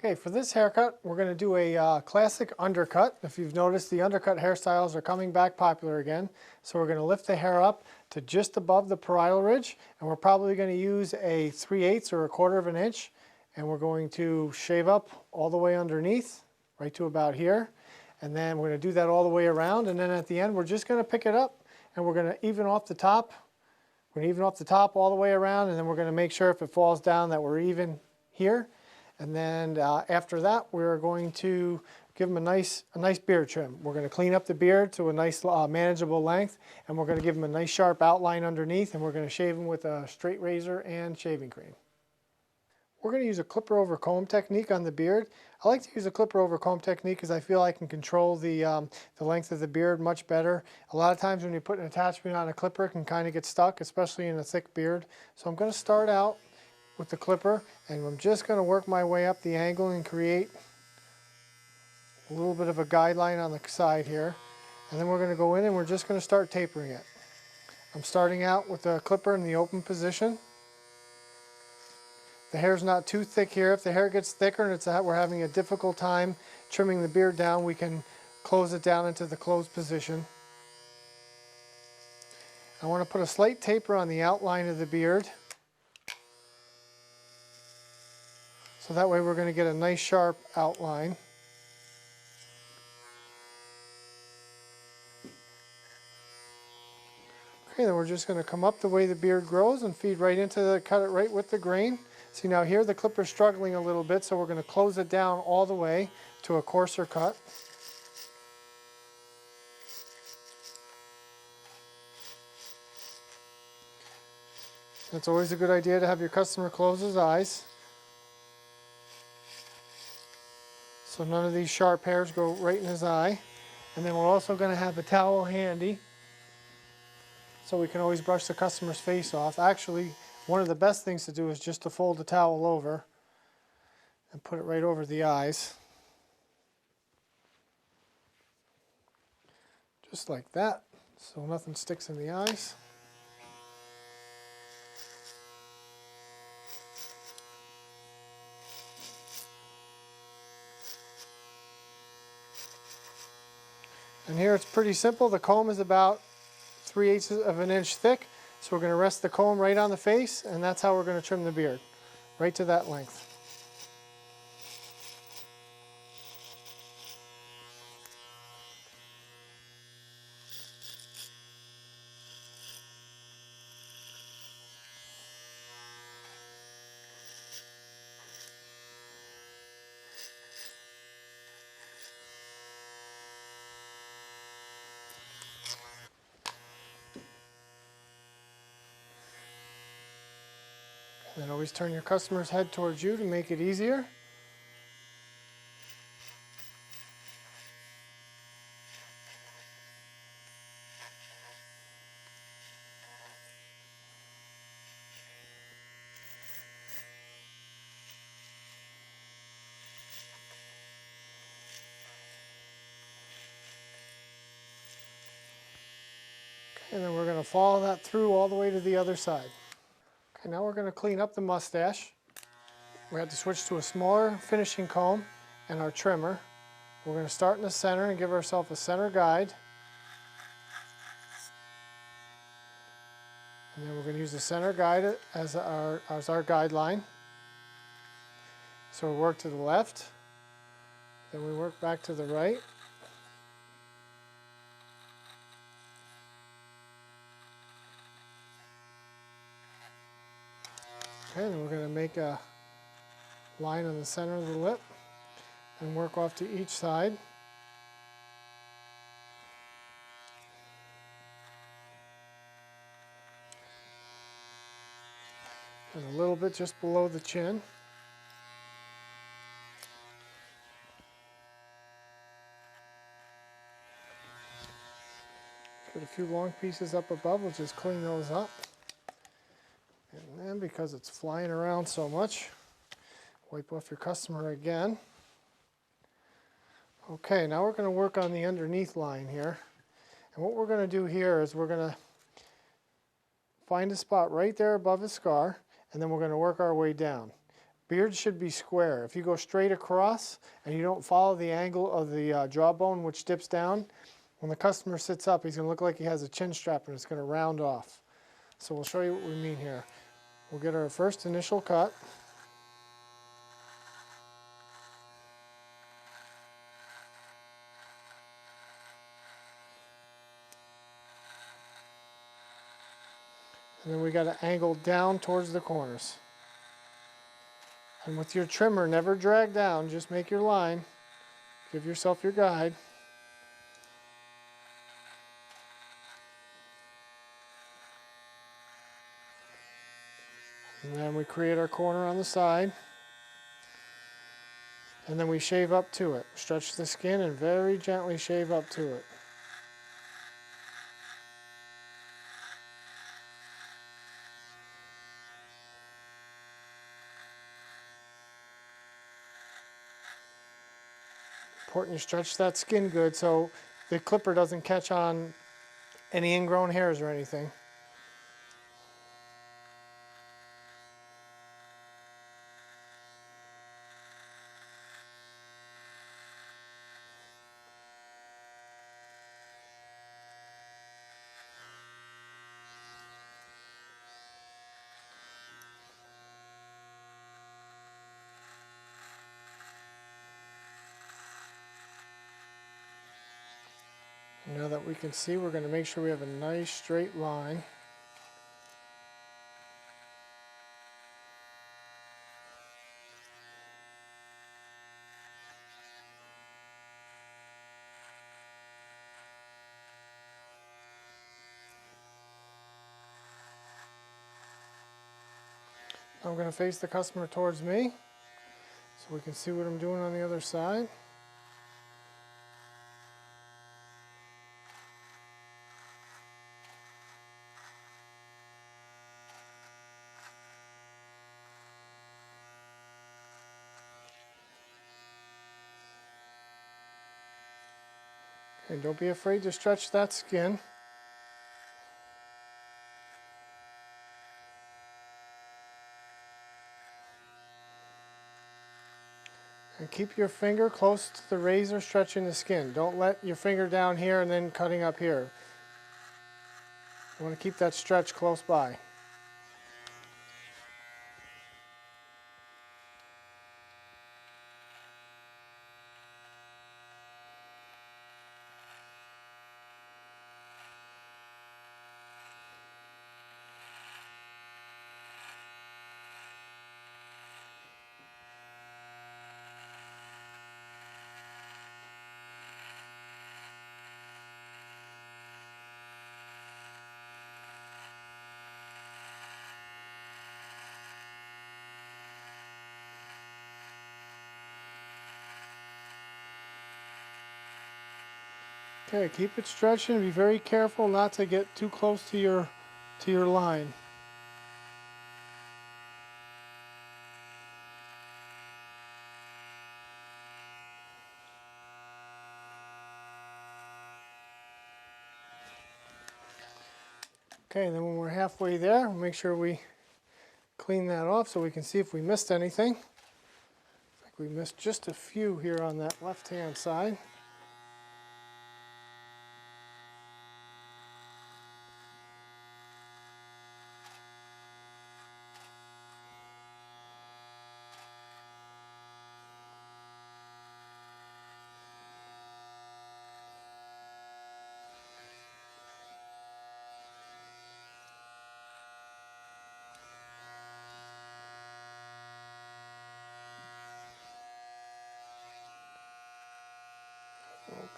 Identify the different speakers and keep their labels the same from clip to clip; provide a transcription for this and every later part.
Speaker 1: Okay, for this haircut, we're going to do a classic undercut. If you've noticed, the undercut hairstyles are coming back popular again. So we're going to lift the hair up to just above the parietal ridge, and we're probably going to use a 3/8 or 1/4 of an inch, and we're going to shave up all the way underneath, right to about here. And then we're going to do that all the way around, and then at the end, we're just going to pick it up, and we're going to even off the top. We're going to even off the top all the way around, and then we're going to make sure if it falls down that we're even here. And then after that, we're going to give them a nice beard trim. We're going to clean up the beard to a nice manageable length, and we're going to give them a nice sharp outline underneath, and we're going to shave them with a straight razor and shaving cream. We're going to use a clipper over comb technique on the beard. I like to use a clipper over comb technique because I feel I can control the length of the beard much better. A lot of times when you put an attachment on a clipper, it can kind of get stuck, especially in a thick beard. So I'm going to start out with the clipper, and I'm just going to work my way up the angle and create a little bit of a guideline on the side here. And then we're going to go in and we're just going to start tapering it. I'm starting out with the clipper in the open position. The hair's not too thick here. If the hair gets thicker and we're having a difficult time trimming the beard down, we can close it down into the closed position. I want to put a slight taper on the outline of the beard. So that way we're going to get a nice sharp outline. Okay, then we're just going to come up the way the beard grows and feed right into cut it right with the grain. See, now here the clipper's struggling a little bit, so we're going to close it down all the way to a coarser cut. It's always a good idea to have your customer close his eyes, so none of these sharp hairs go right in his eye. And then we're also going to have a towel handy, so we can always brush the customer's face off. Actually, one of the best things to do is just to fold the towel over and put it right over the eyes. Just like that, so nothing sticks in the eyes. And here it's pretty simple. The comb is about 3/8 of an inch thick. So we're going to rest the comb right on the face, and that's how we're going to trim the beard, right to that length. And then always turn your customer's head towards you to make it easier. And then we're going to follow that through all the way to the other side. Okay, now we're going to clean up the mustache. We have to switch to a smaller finishing comb and our trimmer. We're going to start in the center and give ourselves a center guide. And then we're going to use the center guide as our guideline. So we work to the left, then we work back to the right. Okay, then we're going to make a line on the center of the lip and work off to each side. And a little bit just below the chin. Get a few long pieces up above, we'll just clean those up. And then, because it's flying around so much, wipe off your customer again. Okay, now we're going to work on the underneath line here. And what we're going to do here is we're going to find a spot right there above the scar, and then we're going to work our way down. Beards should be square. If you go straight across and you don't follow the angle of the jawbone, which dips down, when the customer sits up, he's going to look like he has a chin strap and it's going to round off. So we'll show you what we mean here. We'll get our first initial cut. And then we got to angle down towards the corners. And with your trimmer, never drag down, just make your line. Give yourself your guide. And then we create our corner on the side. And then we shave up to it. Stretch the skin and very gently shave up to it. Important you stretch that skin good so the clipper doesn't catch on any ingrown hairs or anything. Now that we can see, we're going to make sure we have a nice straight line. I'm going to face the customer towards me so we can see what I'm doing on the other side. And don't be afraid to stretch that skin. And keep your finger close to the razor stretching the skin. Don't let your finger down here and then cutting up here. You want to keep that stretch close by. Okay, keep it stretching. Be very careful not to get too close to your line. Okay, and then when we're halfway there, make sure we clean that off so we can see if we missed anything. I think we missed just a few here on that left-hand side.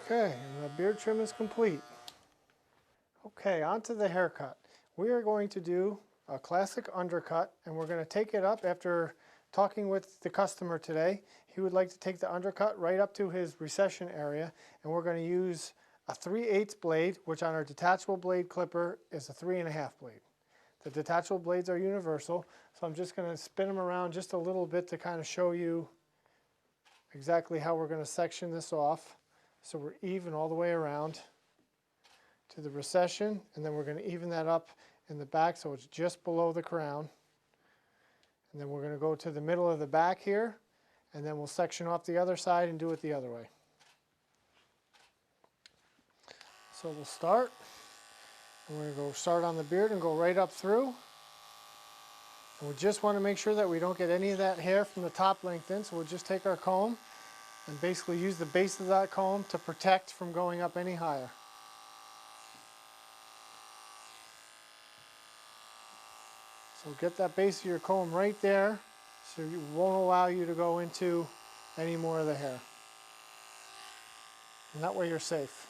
Speaker 1: Okay, and the beard trim is complete. Okay, on to the haircut. We are going to do a classic undercut, and we're going to take it up after talking with the customer today. He would like to take the undercut right up to his recession area, and we're going to use a 3/8 blade, which on our detachable blade clipper is a 3.5 blade. The detachable blades are universal, so I'm just going to spin them around just a little bit to kind of show you exactly how we're going to section this off. So we're even all the way around to the recession, and then we're going to even that up in the back so it's just below the crown. And then we're going to go to the middle of the back here, and then we'll section off the other side and do it the other way. So we'll start, and we're going to go start on the beard and go right up through. And we just want to make sure that we don't get any of that hair from the top length in, so we'll just take our comb and basically use the base of that comb to protect from going up any higher. So get that base of your comb right there so it won't allow you to go into any more of the hair. And that way you're safe.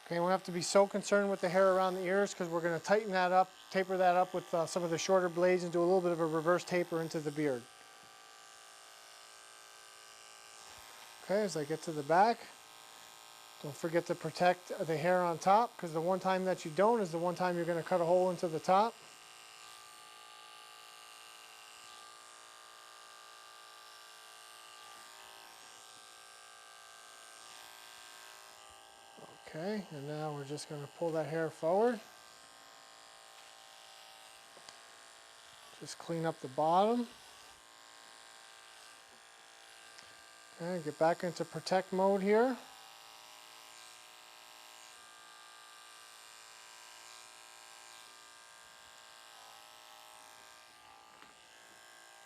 Speaker 1: Okay, we don't have to be so concerned with the hair around the ears because we're going to tighten that up, taper that up with some of the shorter blades and do a little bit of a reverse taper into the beard. Okay, as I get to the back, don't forget to protect the hair on top because the one time that you don't is the one time you're going to cut a hole into the top. Okay, and now we're just going to pull that hair forward. Just clean up the bottom. Okay, get back into protect mode here.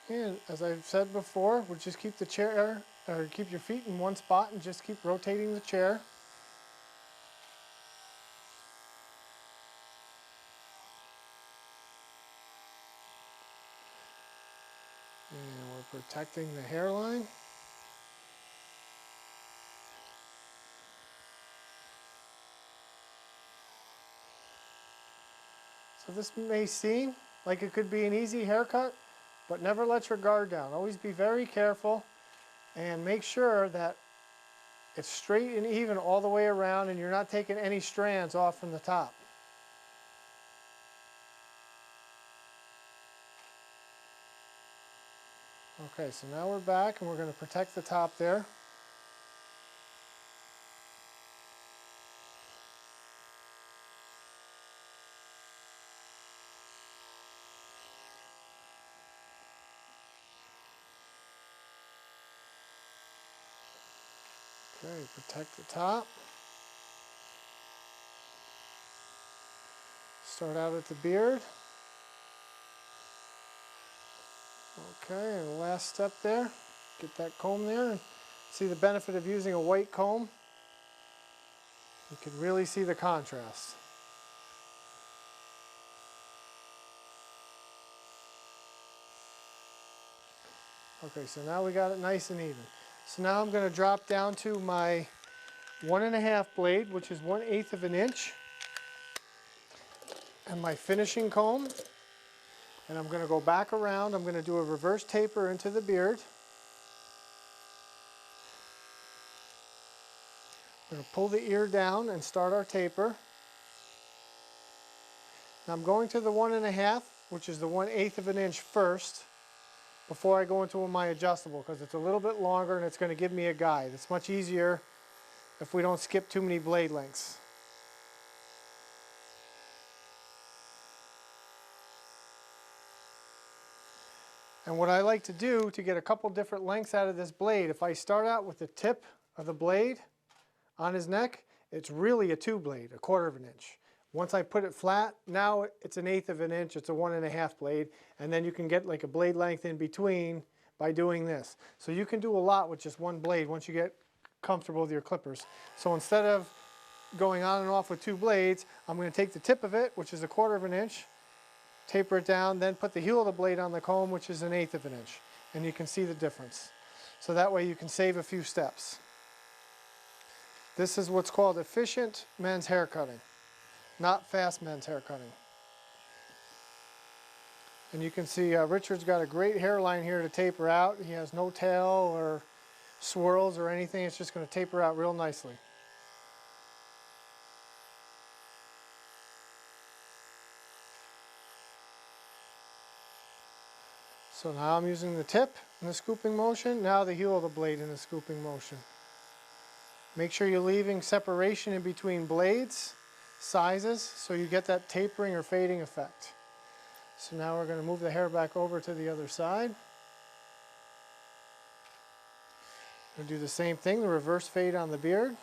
Speaker 1: And as I've said before, we'll just keep the chair, or keep your feet in one spot and just keep rotating the chair. And we're protecting the hairline. So this may seem like it could be an easy haircut, but never let your guard down. Always be very careful and make sure that it's straight and even all the way around and you're not taking any strands off from the top. Okay, so now we're back and we're going to protect the top there. Okay, protect the top. Start out at the beard. Okay, and the last step there, get that comb there. And see the benefit of using a white comb? You can really see the contrast. Okay, so now we got it nice and even. So now I'm going to drop down to my 1.5 blade, which is 1/8 of an inch, and my finishing comb. And I'm going to go back around. I'm going to do a reverse taper into the beard. We're going to pull the ear down and start our taper. Now I'm going to the 1.5, which is the 1/8 of an inch first, before I go into my adjustable, because it's a little bit longer and it's going to give me a guide. It's much easier if we don't skip too many blade lengths. And what I like to do to get a couple different lengths out of this blade, if I start out with the tip of the blade on his neck, it's really a 2 blade, 1/4 of an inch. Once I put it flat, now it's 1/8 of an inch, it's a 1.5 blade, and then you can get like a blade length in between by doing this. So you can do a lot with just one blade once you get comfortable with your clippers. So instead of going on and off with 2 blades, I'm going to take the tip of it, which is 1/4 of an inch, taper it down, then put the heel of the blade on the comb, which is 1/8 of an inch. And you can see the difference. So that way you can save a few steps. This is what's called efficient men's hair cutting, not fast men's hair cutting. And you can see Richard's got a great hairline here to taper out. He has no tail or swirls or anything. It's just going to taper out real nicely. So now I'm using the tip in the scooping motion, now the heel of the blade in the scooping motion. Make sure you're leaving separation in between blades, sizes, so you get that tapering or fading effect. So now we're going to move the hair back over to the other side. We'll do the same thing, the reverse fade on the beard.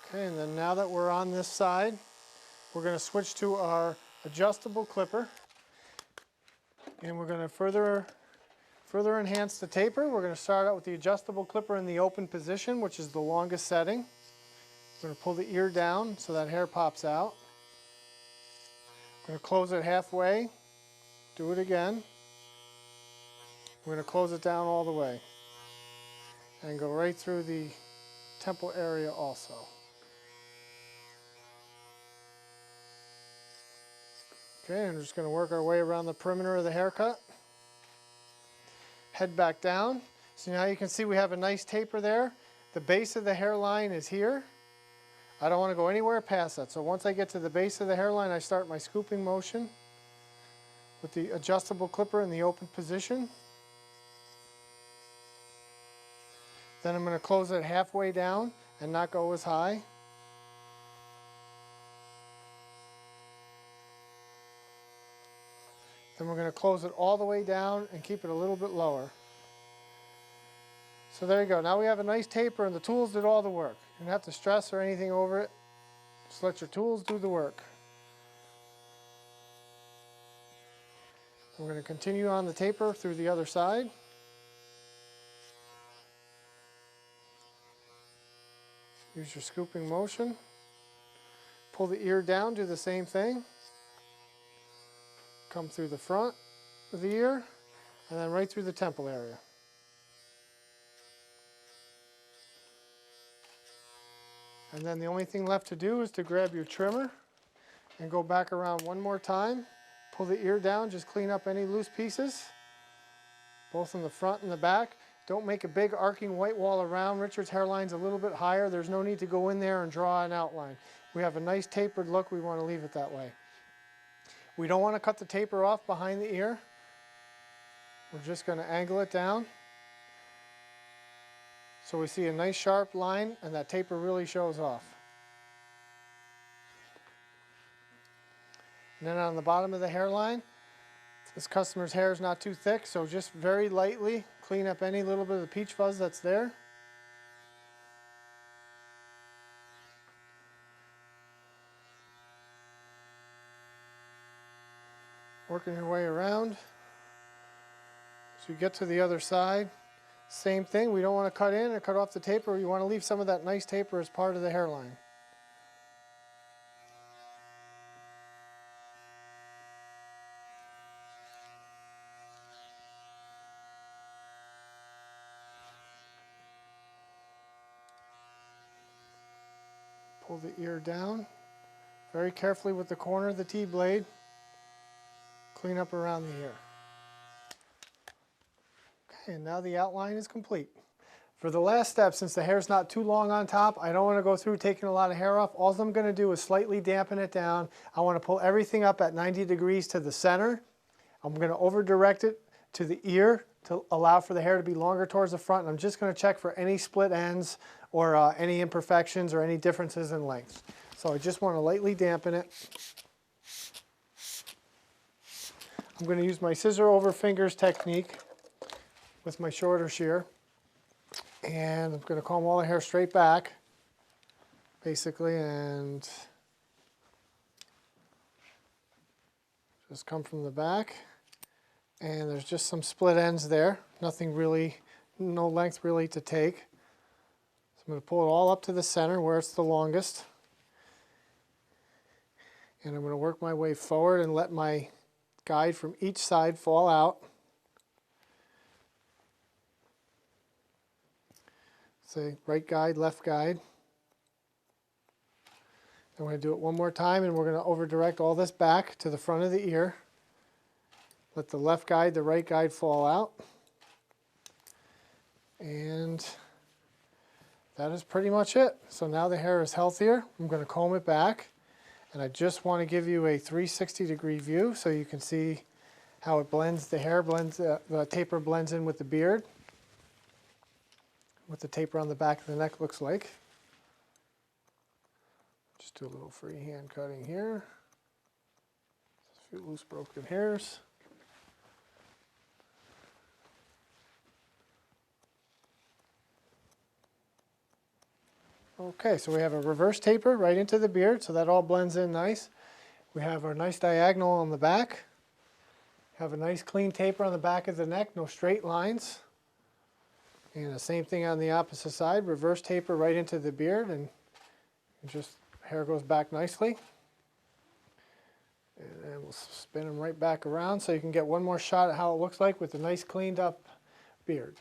Speaker 1: Okay, and then now that we're on this side, we're going to switch to our adjustable clipper, and we're going to further enhance the taper. We're going to start out with the adjustable clipper in the open position, which is the longest setting. We're going to pull the ear down so that hair pops out. We're going to close it halfway, do it again. We're going to close it down all the way and go right through the temple area also. Okay, and we're just going to work our way around the perimeter of the haircut. Head back down. So now you can see we have a nice taper there. The base of the hairline is here. I don't want to go anywhere past that. So once I get to the base of the hairline, I start my scooping motion with the adjustable clipper in the open position. Then I'm going to close it halfway down and not go as high. Then we're going to close it all the way down and keep it a little bit lower. So there you go. Now we have a nice taper and the tools did all the work. You don't have to stress or anything over it. Just let your tools do the work. We're going to continue on the taper through the other side. Use your scooping motion. Pull the ear down, do the same thing. Come through the front of the ear and then right through the temple area. And then the only thing left to do is to grab your trimmer and go back around one more time. Pull the ear down, just clean up any loose pieces, both in the front and the back. Don't make a big arcing white wall around. Richard's hairline's a little bit higher. There's no need to go in there and draw an outline. We have a nice tapered look. We want to leave it that way. We don't want to cut the taper off behind the ear. We're just going to angle it down so we see a nice sharp line and that taper really shows off. And then on the bottom of the hairline, this customer's hair is not too thick, so just very lightly clean up any little bit of the peach fuzz that's there. Working your way around. So you get to the other side. Same thing, we don't want to cut in or cut off the taper. You want to leave some of that nice taper as part of the hairline. Pull the ear down very carefully with the corner of the T-blade. Clean up around the ear. Okay, and now the outline is complete. For the last step, since the hair's not too long on top, I don't want to go through taking a lot of hair off. All I'm going to do is slightly dampen it down. I want to pull everything up at 90 degrees to the center. I'm going to over direct it to the ear to allow for the hair to be longer towards the front. And I'm just going to check for any split ends or any imperfections or any differences in length. So I just want to lightly dampen it. I'm going to use my scissor over fingers technique with my shorter shear. And I'm going to comb all the hair straight back, basically, and just come from the back. And there's just some split ends there. Nothing really, no length really to take. So I'm going to pull it all up to the center where it's the longest. And I'm going to work my way forward and let my guide from each side fall out. Say right guide, left guide. I'm going to do it one more time and we're going to over direct all this back to the front of the ear. Let the left guide, the right guide fall out. And that is pretty much it. So now the hair is healthier. I'm going to comb it back, and I just want to give you a 360-degree view so you can see how it blends, the hair blends, the taper blends in with the beard, what the taper on the back of the neck looks like. Just do a little freehand cutting here. A few loose broken hairs. Okay, so we have a reverse taper right into the beard, so that all blends in nice. We have our nice diagonal on the back. Have a nice clean taper on the back of the neck, no straight lines. And the same thing on the opposite side, reverse taper right into the beard, and just hair goes back nicely. And then we'll spin them right back around so you can get one more shot at how it looks like with a nice cleaned up beard.